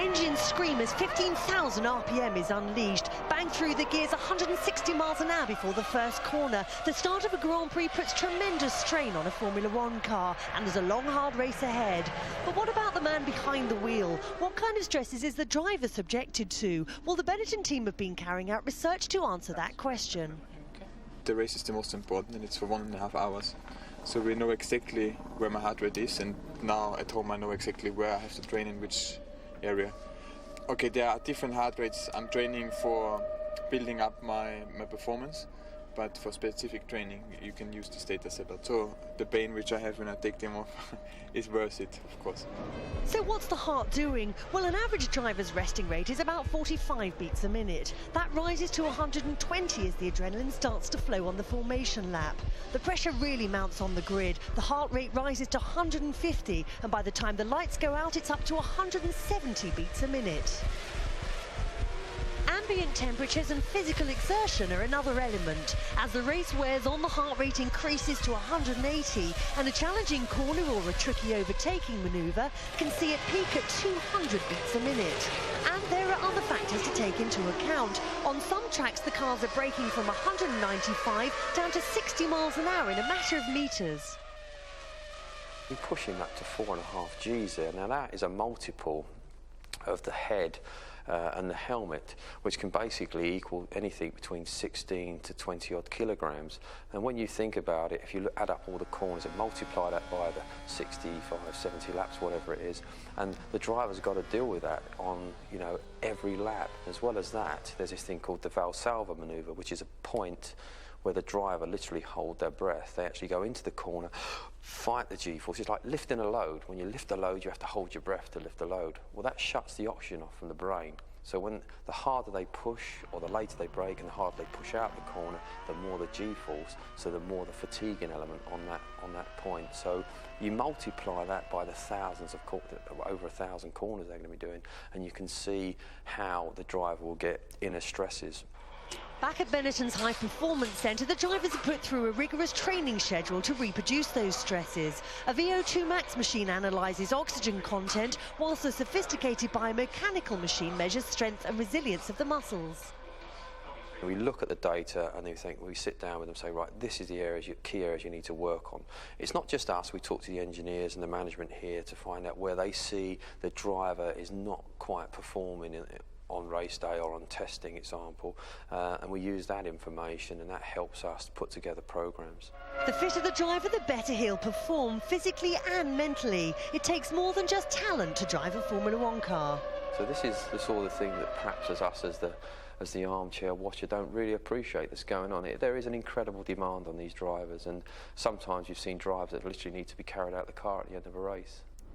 engines scream as 15,000 RPM is unleashed. Bang through the gears, 160 miles an hour before the first corner. The start of a Grand Prix puts tremendous strain on a Formula One car, and there's a long, hard race ahead. But what about the man behind the wheel? What kind of stresses is the driver subjected to? Well, the Benetton team have been carrying out research to answer that question. The race is the most important, and it's for 1.5 hours. So we know exactly where my heart rate is, and now at home I know exactly where I have to train in which area. Okay, there are different heart rates. I'm training for building up my performance, but for specific training you can use this data set. So the pain which I have when I take them off is worth it, of course. So what's the heart doing? Well, an average driver's resting rate is about 45 beats a minute. That rises to 120 as the adrenaline starts to flow on the formation lap. The pressure really mounts on the grid. The heart rate rises to 150, and by the time the lights go out, it's up to 170 beats a minute. Ambient temperatures and physical exertion are another element. As the race wears on, the heart rate increases to 180, and a challenging corner or a tricky overtaking manoeuvre can see it peak at 200 beats a minute. And there are other factors to take into account. On some tracks, the cars are braking from 195 down to 60 miles an hour in a matter of metres. You're pushing that to 4.5 Gs there. Now that is a multiple of the head and the helmet, which can basically equal anything between 16 to 20 odd kilograms. And when you think about it, if you add up all the corners and multiply that by the 65, 70 laps, whatever it is, and the driver's got to deal with that on, you know, every lap. As well as that, there's this thing called the Valsalva manoeuvre, which is a point where the driver literally hold their breath. They actually go into the corner, fight the G-force. It's like lifting a load. When you lift a load, you have to hold your breath to lift the load. Well, that shuts the oxygen off from the brain. So when the harder they push, or the later they brake, and the harder they push out the corner, the more the G-force, so the more the fatiguing element on that point. So you multiply that by the thousands of over 1,000 corners they're going to be doing, and you can see how the driver will get inner stresses. Back at Benetton's High Performance Centre, the drivers are put through a rigorous training schedule to reproduce those stresses. A VO2 max machine analyses oxygen content, whilst a sophisticated biomechanical machine measures strength and resilience of the muscles. We look at the data and we sit down with them and say, right, this is the areas, key areas you need to work on. It's not just us, we talk to the engineers and the management here to find out where they see the driver is not quite performing on race day or on testing example, and we use that information, and that helps us to put together programs. The fitter the driver, the better he'll perform, physically and mentally. It takes more than just talent to drive a Formula One car. So this is the sort of thing that perhaps as us as the armchair watcher don't really appreciate that's going on. There is an incredible demand on these drivers, and sometimes you've seen drivers that literally need to be carried out the car at the end of a race.